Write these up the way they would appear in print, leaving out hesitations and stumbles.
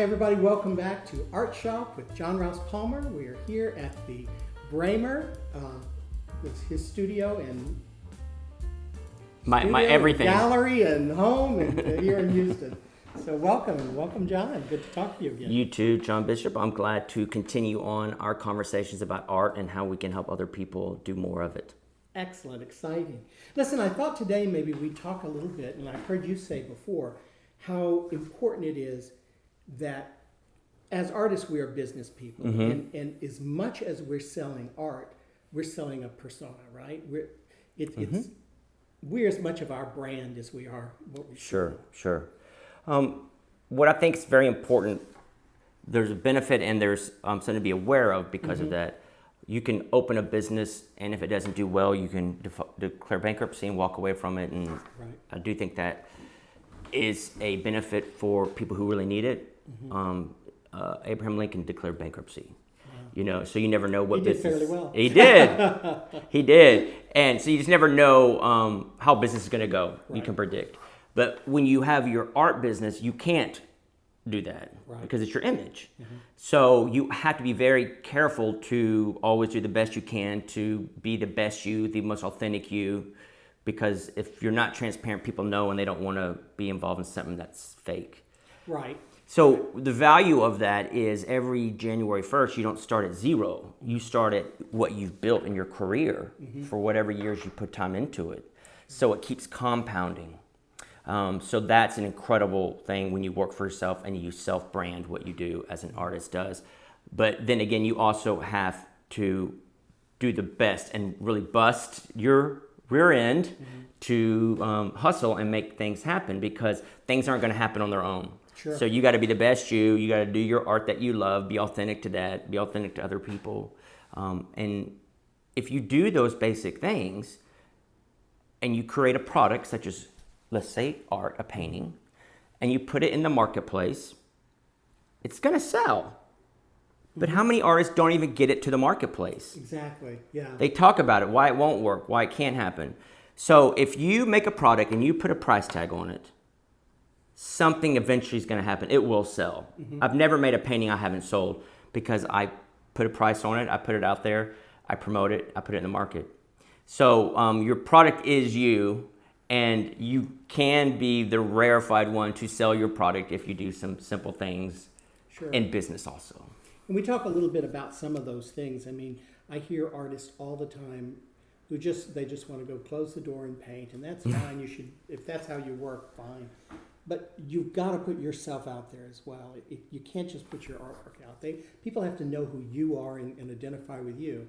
everybody. Welcome back to Art Shop with John Rouse Palmer. We are here at the Bramer. It's his studio and my everything. Gallery and home and here in Houston. So welcome John. Good to talk to you again. You too, John Bishop. I'm glad to continue on our conversations about art and how we can help other people do more of it. Excellent, exciting. Listen, I thought today maybe we'd talk a little bit, and I've heard you say before, how important it is that as artists we are business people, and as much as we're selling art, we're selling a persona, right? We're as much of our brand as we are what we Sure. What I think is very important, there's a benefit and there's something to be aware of because of that. You can open a business, and if it doesn't do well, you can declare bankruptcy and walk away from it. And I do think that is a benefit for people who really need it. Abraham Lincoln declared bankruptcy. You know, so you never know what business. He did fairly well. He did. He did. And so you just never know how business is going to go. Right. You can predict. But when you have your art business, you can't do that because it's your image. So you have to be very careful to always do the best you can to be the best you, the most authentic you, because if you're not transparent, people know and they don't want to be involved in something that's fake. Right. So the value of that is every January 1st, you don't start at zero. You start at what you've built in your career for whatever years you put time into it. So it keeps compounding. So that's an incredible thing when you work for yourself and you self-brand what you do as an artist does. But then again, you also have to do the best and really bust your rear end to hustle and make things happen, because things aren't going to happen on their own. Sure. So you got to be the best you got to do your art that you love, be authentic to that, be authentic to other people. And if you do those basic things and you create a product such as, let's say, art, a painting, and you put it in the marketplace, it's going to sell. But how many artists don't even get it to the marketplace? Exactly, yeah. They talk about it, why it won't work, why it can't happen. So if you make a product and you put a price tag on it, something eventually is going to happen. It will sell. I've never made a painting I haven't sold because I put a price on it, I put it out there, I promote it, I put it in the market. So your product is you, and you can be the rarefied one to sell your product if you do some simple things in business also. And we talk a little bit about some of those things. I mean, I hear artists all the time who they just want to go close the door and paint, and that's fine. You should, if that's how you work, fine. But you've got to put yourself out there as well. You can't just put your artwork out. People have to know who you are and identify with you.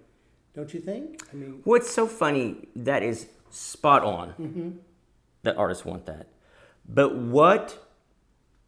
Don't you think? I mean, what's so funny, that is spot on. That artists want that. But what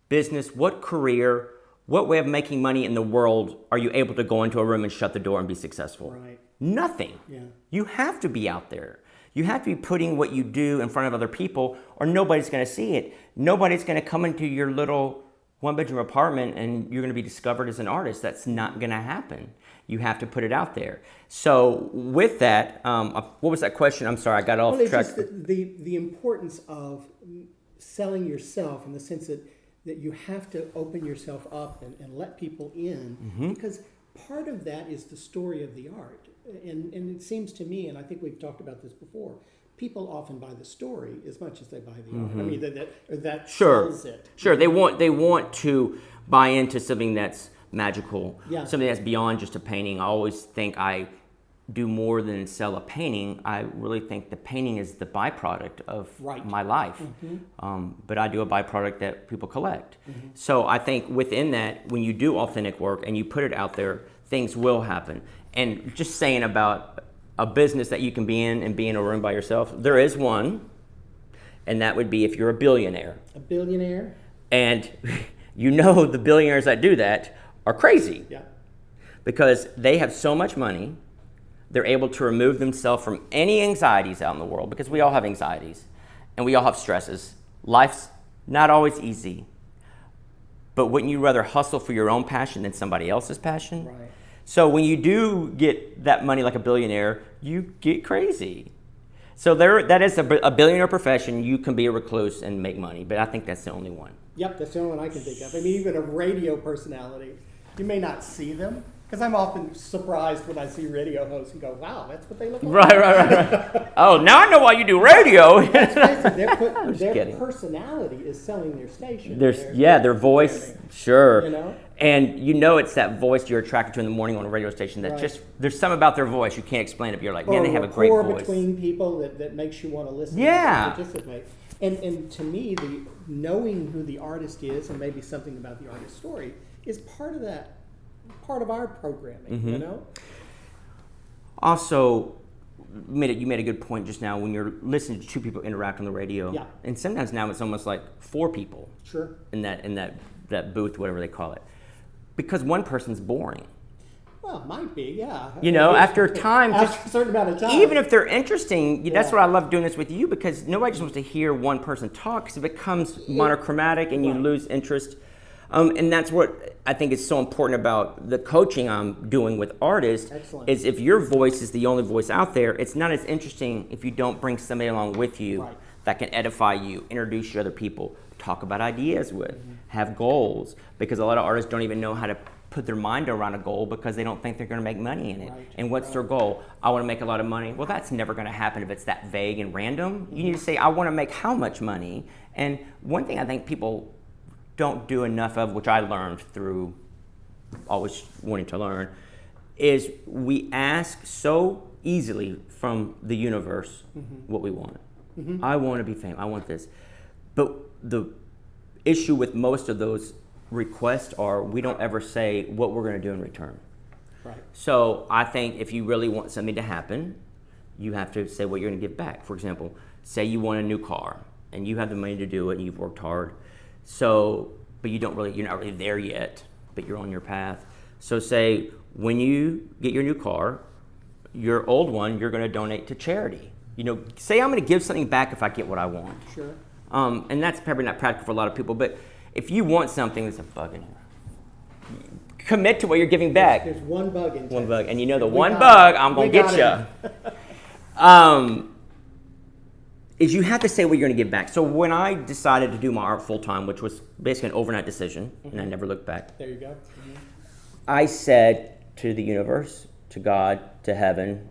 business, what career, what way of making money in the world are you able to go into a room and shut the door and be successful? Right. Nothing. Yeah. You have to be out there. You have to be putting what you do in front of other people, or nobody's going to see it. Nobody's going to come into your little one-bedroom apartment and you're going to be discovered as an artist. That's not going to happen. You have to put it out there. So with that, what was that question? I'm sorry, I got off track. It's just the importance of selling yourself in the sense that you have to open yourself up and let people in, because part of that is the story of the art. And it seems to me, and I think we've talked about this before, people often buy the story as much as they buy the art. I mean, that sells it. Sure, they want to buy into something that's magical, something that's beyond just a painting. I always think I do more than sell a painting. I really think the painting is the byproduct of my life. But I do a byproduct that people collect. So I think within that, when you do authentic work and you put it out there, things will happen. And just saying about a business that you can be in and be in a room by yourself, there is one, and that would be if you're a billionaire. A billionaire? And you know the billionaires that do that are crazy. Yeah. Because they have so much money, they're able to remove themselves from any anxieties out in the world, because we all have anxieties and we all have stresses. Life's not always easy. But wouldn't you rather hustle for your own passion than somebody else's passion? Right. So when you do get that money like a billionaire, you get crazy. So that is a billionaire profession. You can be a recluse and make money, but I think that's the only one. Yep, that's the only one I can think of. I mean, even a radio personality, you may not see them, because I'm often surprised when I see radio hosts and go, wow, that's what they look like. Right. Oh, now I know why you do radio. Let's face it, their personality is selling their station. Their voice, sure. You know? And it's that voice you're attracted to in the morning on a radio station that Right. there's something about their voice you can't explain it, but you're like, man, they have a great rapport voice. between people that makes you want to listen Yeah. and participate. And to me, the knowing who the artist is and maybe something about the artist's story is part of our programming, you know? Also, you made a good point just now when you're listening to two people interact on the radio. Yeah. And sometimes now it's almost like four people Sure. in that booth, whatever they call it. Because one person's boring. Well, it might be, yeah. After time, After a certain amount of time. even if they're interesting, that's Yeah. what I love doing this with you, because nobody just wants to hear one person talk, because it becomes monochromatic and you Right. lose interest. And that's what I think is so important about the coaching I'm doing with artists. Excellent. Is if your voice is the only voice out there, it's not as interesting if you don't bring somebody along with you Right. that can edify you, introduce you to other people, talk about ideas with, have goals, because a lot of artists don't even know how to put their mind around a goal because they don't think they're going to make money in it. Right. And what's their goal? I want to make a lot of money. Well, that's never going to happen if it's that vague and random. You need to say, I want to make how much money? And one thing I think people don't do enough of, which I learned through always wanting to learn, is we ask so easily from the universe what we want. I want to be famous. I want this. But the issue with most of those requests are we don't ever say what we're going to do in return. Right. So I think if you really want something to happen, you have to say what you're going to give back. For example, say you want a new car and you have the money to do it and you've worked hard. So, but you're not really there yet, but you're on your path. So say when you get your new car, your old one, you're going to donate to charity. Say I'm going to give something back if I get what I want. Sure. And that's probably not practical for a lot of people, but if you want something, there's a bug in here. Commit to what you're giving back. There's one bug in One Texas. bug, and the We one got bug it. I'm gonna We get got you. Is you have to say what you're gonna give back. So when I decided to do my art full time, which was basically an overnight decision, and I never looked back, There you go. I said to the universe, to God, to heaven,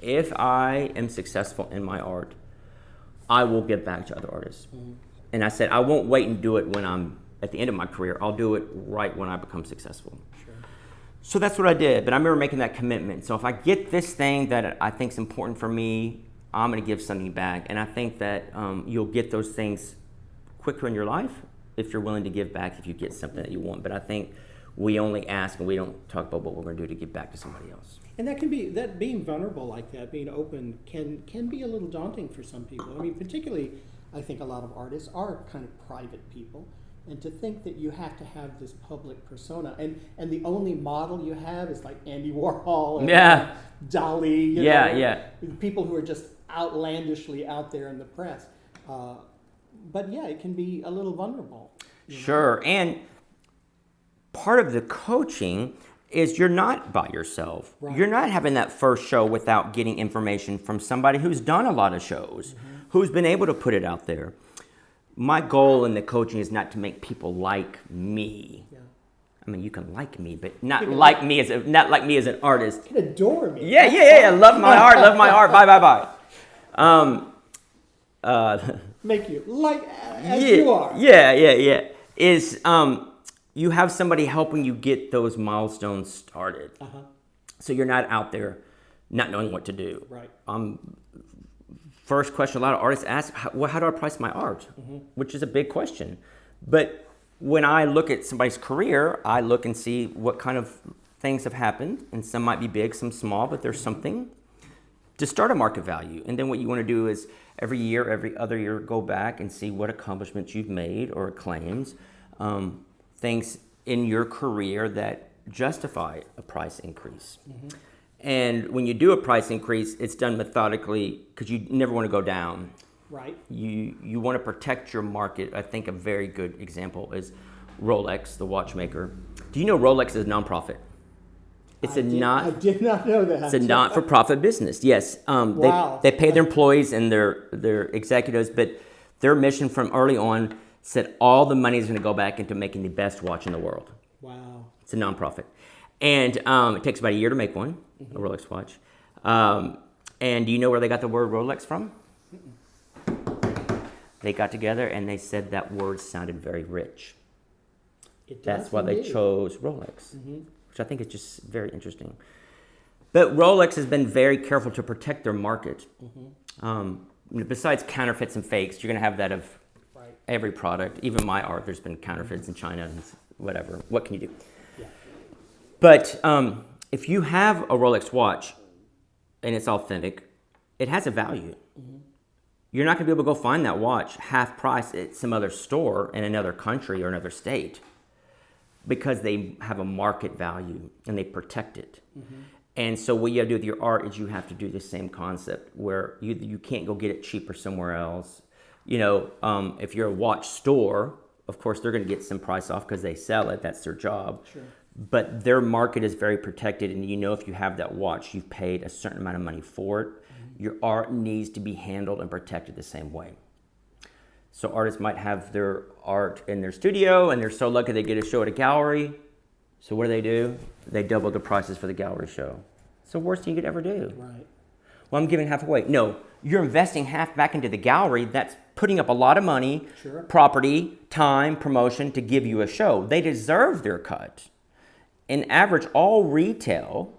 if I am successful in my art, I will give back to other artists. And I said, I won't wait and do it when I'm at the end of my career. I'll do it right when I become successful. Sure. So that's what I did. But I remember making that commitment. So if I get this thing that I think is important for me, I'm going to give something back. And I think that you'll get those things quicker in your life if you're willing to give back if you get something that you want. But I think we only ask and we don't talk about what we're going to do to give back to somebody else. And that being vulnerable like that, being open, can be a little daunting for some people. I mean, particularly, I think a lot of artists are kind of private people. And to think that you have to have this public persona, and the only model you have is like Andy Warhol and Dali, people who are just outlandishly out there in the press. But yeah, it can be a little vulnerable. Sure, and part of the coaching is you're not by yourself. Right. You're not having that first show without getting information from somebody who's done a lot of shows, who's been able to put it out there. My goal in the coaching is not to make people like me. Yeah. I mean, you can like me, but not like me as an artist. You can adore me. Yeah. Love my art. Bye. Make you like as you are. Yeah. You have somebody helping you get those milestones started. So you're not out there not knowing what to do. Right. First question a lot of artists ask, how do I price my art? Which is a big question. But when I look at somebody's career, I look and see what kind of things have happened. And some might be big, some small, but there's something to start a market value. And then what you want to do is every year, every other year, go back and see what accomplishments you've made or claims, things in your career that justify a price increase. And when you do a price increase, it's done methodically because you never want to go down. Right. You want to protect your market. I think a very good example is Rolex, the watchmaker. Do you know Rolex is a nonprofit? It's I did not know that. It's a not-for-profit business. Yes, Wow. they pay their employees and their executives, but their mission from early on said all the money is going to go back into making the best watch in the world. Wow. It's a nonprofit, and it takes about a year to make one, a Rolex watch. And do you know where they got the word Rolex from? They got together and they said that word sounded very rich. It does That's why they indeed. chose Rolex, which I think is just very interesting. But Rolex has been very careful to protect their market. Besides counterfeits and fakes, you're going to have that of Right. every product. Even my art, there's been counterfeits in China and whatever. What can you do? Yeah. But if you have a Rolex watch and it's authentic, it has a value. You're not going to be able to go find that watch half price at some other store in another country or another state because they have a market value and they protect it. And so what you have to do with your art is you have to do the same concept where you can't go get it cheaper somewhere else. You know, if you're a watch store, of course, they're going to get some price off because they sell it. That's their job. Sure. But their market is very protected, and you know if you have that watch, you've paid a certain amount of money for it. Your art needs to be handled and protected the same way. So artists might have their art in their studio, and they're so lucky they get a show at a gallery. So what do? They double the prices for the gallery show. It's the worst thing you could ever do. Right. Well, I'm giving half away. No, you're investing half back into the gallery. That's putting up a lot of money, Sure. property, time, promotion to give you a show. They deserve their cut. In average, all retail,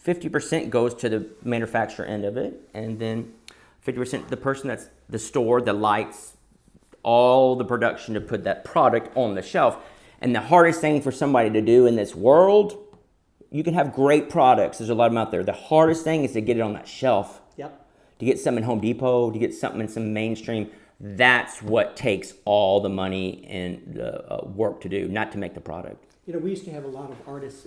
50% goes to the manufacturer end of it, and then 50% the person that's the store, the lights, all the production to put that product on the shelf. And the hardest thing for somebody to do in this world, you can have great products. There's a lot of them out there. The hardest thing is to get it on that shelf. Yep. To get something in Home Depot, to get something in some mainstream. That's what takes all the money and the work to do, not to make the product. You know, we used to have a lot of artists,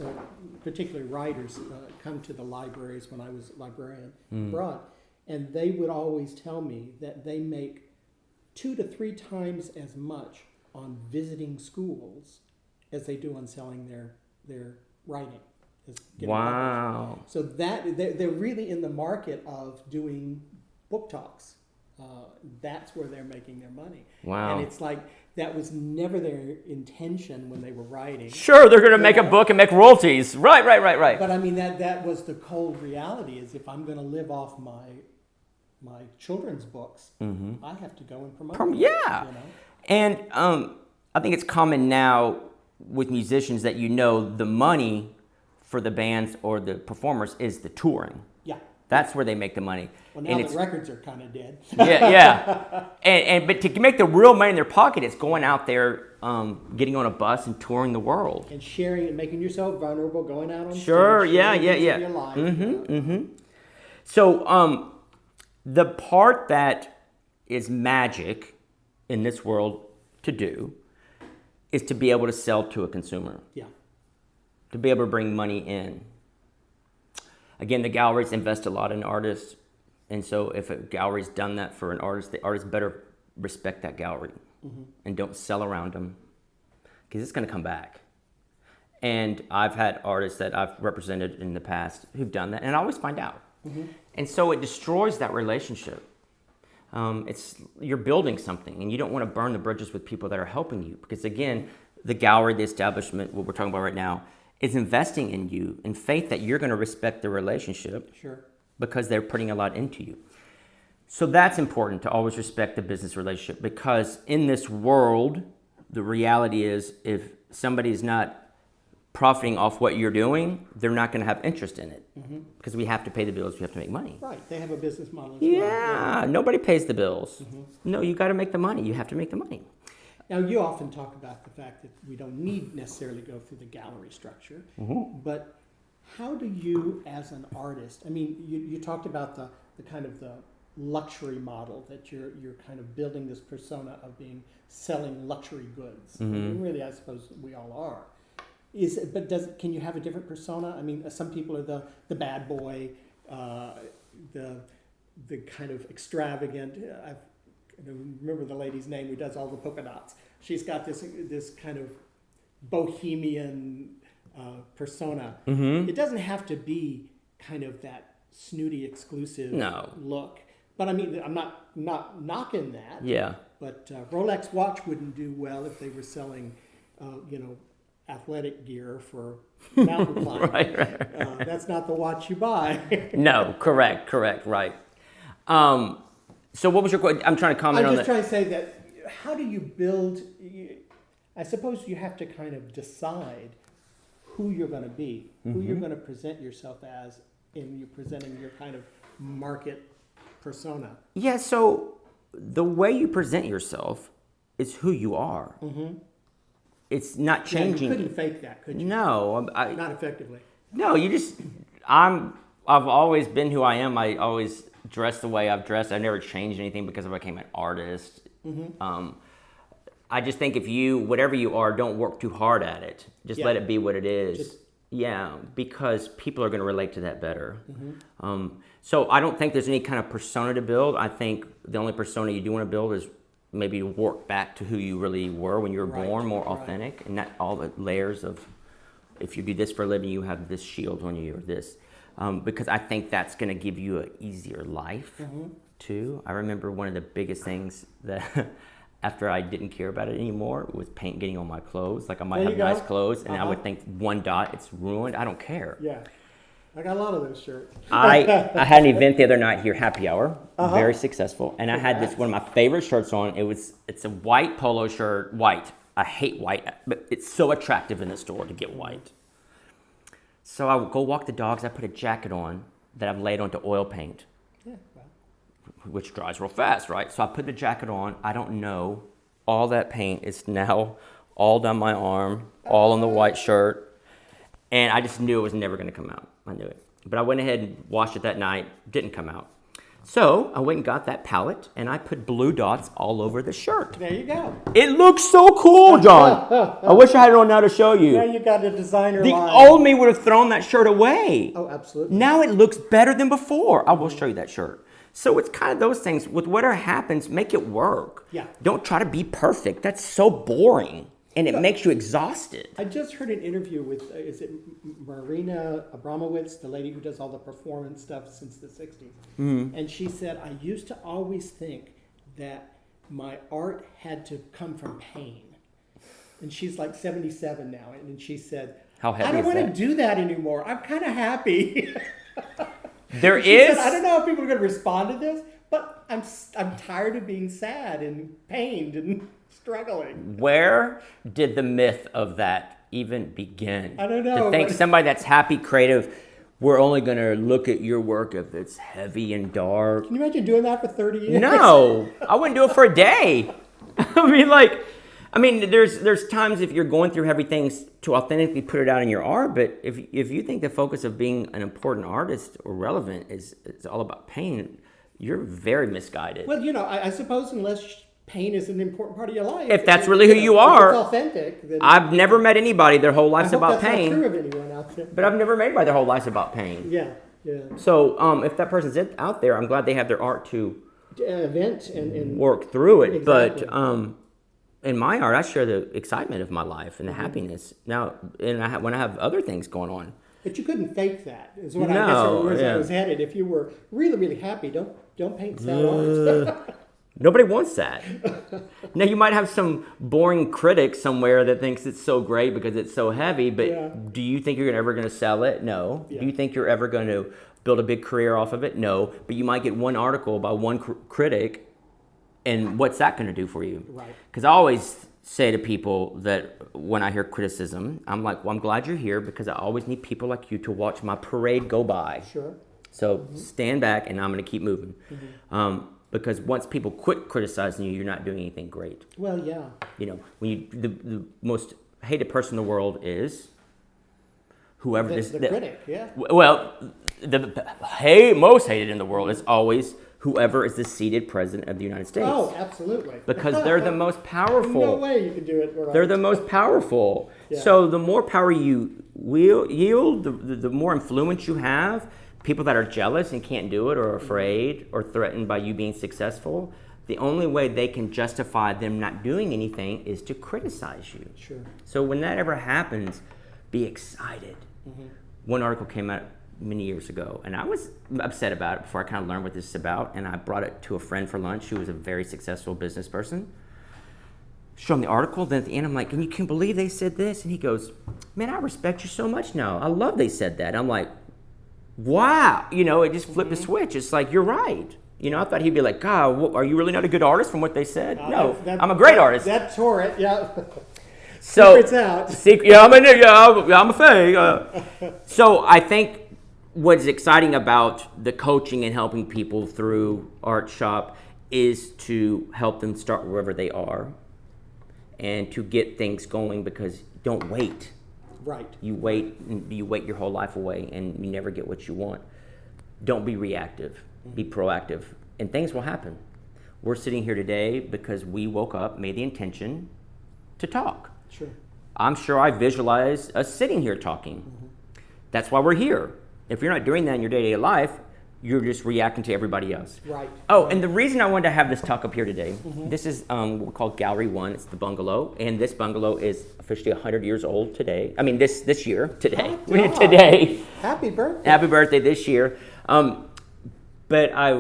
particularly writers, come to the libraries when I was a librarian abroad, and they would always tell me that they make 2 to 3 times as much on visiting schools as they do on selling their writing. as getting Wow. published. So that they're really in the market of doing book talks. That's where they're making their money. Wow. And it's like that was never their intention when they were writing. Sure, they're going to make a book and make royalties. Right. But I mean that was the cold reality. Is if I'm going to live off my children's books, I have to go and promote them. Yeah. You know? And I think it's common now with musicians that the money for the bands or the performers is the touring. Yeah. That's where they make the money. Well, now the records are kind of dead. Yeah. But to make the real money in their pocket, it's going out there, getting on a bus and touring the world. And sharing and making yourself vulnerable, going out on stage. Sure, sharing yeah. bits of your life, So the part that is magic in this world to do is to be able to sell to a consumer. Yeah. To be able to bring money in. Again, the galleries invest a lot in artists, and so if a gallery's done that for an artist, the artist better respect that gallery and don't sell around them, because it's going to come back. And I've had artists that I've represented in the past who've done that, and I always find out. And so it destroys that relationship. You're building something, and you don't want to burn the bridges with people that are helping you, because again, the gallery, the establishment, what we're talking about right now, is investing in you in faith that you're going to respect the relationship. Sure. Because they're putting a lot into you. So that's important, to always respect the business relationship, because in this world, the reality is if somebody's not profiting off what you're doing, they're not going to have interest in it, because we have to pay the bills, we have to make money. Right. They have a business model as Yeah, nobody pays the bills. No, you got to make the money. You have to make the money. Now, you often talk about the fact that we don't need necessarily go through the gallery structure, but how do you, as an artist, I mean, you talked about the kind of the luxury model that you're kind of building this persona of selling luxury goods. And really, I suppose we all are. Can you have a different persona? I mean, some people are the bad boy, the kind of extravagant. I don't remember the lady's name who does all the polka dots. She's got this kind of bohemian persona. Mm-hmm. It doesn't have to be kind of that snooty, exclusive No. look. But I mean, I'm not knocking that. Yeah. But Rolex watch wouldn't do well if they were selling, athletic gear for mountain climbing. Right. That's not the watch you buy. No, correct, right. So what was your question? I'm trying to comment I'm on just that. trying to say that how do you build, I suppose you have to kind of decide who you're going to be, who you're going to present yourself as in you presenting your kind of market persona. Yeah, so the way you present yourself is who you are. Mm-hmm. It's not changing. Yeah, you couldn't fake that, could you? No, Not effectively. no. I've always been who I am. I always dress the way I've dressed. I never changed anything because I became an artist. Mm-hmm. I just think whatever you are, don't work too hard at it. Just let it be what it is. Because people are going to relate to that better. Mm-hmm. So I don't think there's any kind of persona to build. I think the only persona you do want to build is maybe work back to who you really were when you were born, more authentic, and not all the layers of, if you do this for a living, you have this shield on you or this. Because I think that's going to give you an easier life, too. I remember one of the biggest things that after I didn't care about it anymore was paint getting on my clothes. Like I might have nice clothes, and I would think one dot, it's ruined. I don't care. Yeah. I got a lot of those shirts. I had an event the other night here, happy hour, very successful, and I had this one of my favorite shirts on. It's a white polo shirt, white. I hate white, but it's so attractive in the store to get white. So I would go walk the dogs. I put a jacket on that I've laid onto oil paint, which dries real fast, right? So I put the jacket on. I don't know. All that paint is now all down my arm, all on the white shirt. And I just knew it was never going to come out. I knew it. But I went ahead and washed it that night. Didn't come out. So I went and got that palette, and I put blue dots all over the shirt. There you go. It looks so cool, John. I wish I had it on now to show you. Now you got a designer The line. old me would have thrown that shirt away. Oh, absolutely. Now it looks better than before. I will show you that shirt. So it's kind of those things. With whatever happens, make it work. Yeah. Don't try to be perfect. That's so boring. And it makes you exhausted. I just heard an interview with, is it Marina Abramowitz, the lady who does all the performance stuff since the 60s. Mm-hmm. And she said, I used to always think that my art had to come from pain. And she's like 77 now. And she said, How heavy I don't is want that? to do that anymore. I'm kind of happy. There She is. said, I don't know how people are going to respond to this, but I'm tired of being sad and pained and struggling. Where did the myth of that even begin? I don't know. To think somebody that's happy, creative, we're only going to look at your work if it's heavy and dark. Can you imagine doing that for 30 years? No, I wouldn't do it for a day. There's times if you're going through heavy things to authentically put it out in your art, but if you think the focus of being an important artist or relevant is all about pain, you're very misguided. Well, I suppose unless pain is an important part of your life. If that's really who you are. If it's authentic. Then I've never met anybody their whole life's about that's pain. not true of anyone out there. But I've never met anybody their whole life's about pain. Yeah. So if that person's out there, I'm glad they have their art to Event and work through it. Exactly. But in my art, I share the excitement of my life and the happiness. Now, when I have other things going on. But you couldn't fake that. Is what No, I guess yeah. I was headed. If you were really, really happy, don't paint sad art. Nobody wants that. Now, you might have some boring critic somewhere that thinks it's so great because it's so heavy, but do you think you're ever going to sell it? No. Yeah. Do you think you're ever going to build a big career off of it? No. But you might get one article by one critic, and what's that going to do for you? Right. Because I always say to people that when I hear criticism, I'm like, well, I'm glad you're here because I always need people like you to watch my parade go by. Sure. So stand back, and I'm going to keep moving. Because once people quit criticizing you, you're not doing anything great. Well, yeah. When the most hated person in the world is whoever The critic, yeah. Well, the most hated in the world is always whoever is the seated president of the United States. Oh, absolutely. Because they're the most powerful. No way you can do it right. They're the most powerful. Yeah. So the more power you yield, the more influence you have. People that are jealous and can't do it or afraid or threatened by you being successful, the only way they can justify them not doing anything is to criticize you. Sure. So when that ever happens, Be excited. One article came out many years ago, and I was upset about it before I kind of learned what this is about, and I brought it to a friend for lunch who was a very successful business person. Show him the article, then at the end I'm like, and you can believe they said this? And he goes, man, I respect you so much now. I love they said that. I'm like, wow. You know, it just flipped a switch. It's like, you're right. You know, I thought he'd be like, God, are you really not a good artist from what they said? No, I'm a great artist. That tore it, yeah. So, Secret's out. I'm a fake. So I think what's exciting about the coaching and helping people through ArtShop is to help them start wherever they are and to get things going, because don't wait. Right. You wait your whole life away and you never get what you want. Don't be reactive. Be proactive, and things will happen. We're sitting here today because we woke up, made the intention to talk. Sure. I'm sure I visualize us sitting here talking. That's why we're here. If you're not doing that in your day-to-day life, you're just reacting to everybody else. Right. Oh, and the reason I wanted to have this talk up here today, this is what we call Gallery 1. It's the bungalow, and this bungalow is officially 100 years old today. I mean, this year, today. Today. Happy birthday. Happy birthday this year. But I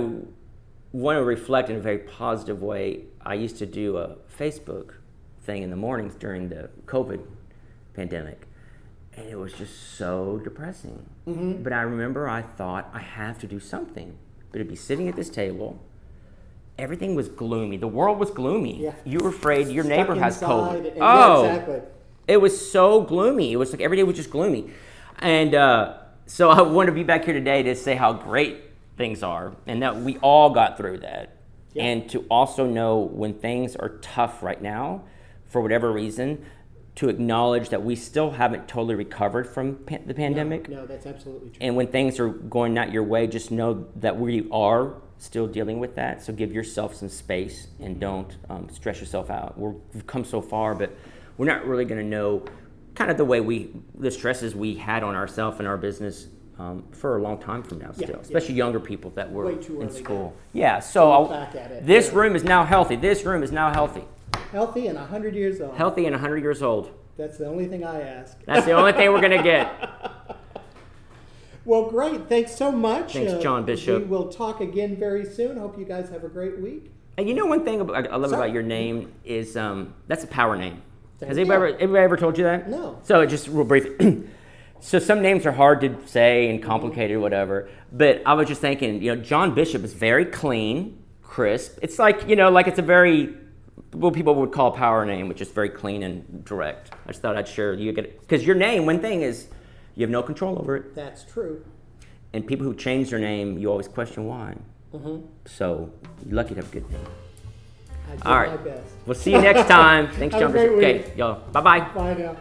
want to reflect in a very positive way. I used to do a Facebook thing in the mornings during the COVID pandemic, and it was just so depressing. But I remember I thought, I have to do something. But it'd be sitting at this table. Everything was gloomy. The world was gloomy. Yeah. You were afraid your Stuck neighbor has inside, COVID. yeah, exactly. It was so gloomy. It was like every day was just gloomy. And so I want to be back here today to say how great things are, and that we all got through that. Yeah. And to also know when things are tough right now, for whatever reason, to acknowledge that we still haven't totally recovered from the pandemic. No, that's absolutely true. And when things are going not your way, just know that we are still dealing with that. So give yourself some space and don't stress yourself out. We've come so far, but we're not really going to know kind of the stresses we had on ourselves and our business for a long time from now still, especially younger people that were in school. Yeah, so this room is now healthy. This room is now healthy. Healthy and 100 years old. Healthy and 100 years old. That's the only thing I ask. That's the only thing we're going to get. Well, great. Thanks so much. Thanks, John Bishop. We will talk again very soon. Hope you guys have a great week. And you know one thing I love about your name is that's a power name. Has anybody ever told you that? No. So just real brief. So some names are hard to say and complicated or whatever, but I was just thinking, John Bishop is very clean, crisp. It's like, like it's a very, what people would call a power name, which is very clean and direct. I just thought I'd share you get it. Because your name, one thing is, you have no control over it. That's true. And people who change their name, you always question why. So you're lucky to have a good name. I did All right. my best. We'll see you next time. Thanks, Have John a great Bishop. week. Okay, y'all. Bye-bye. Bye now.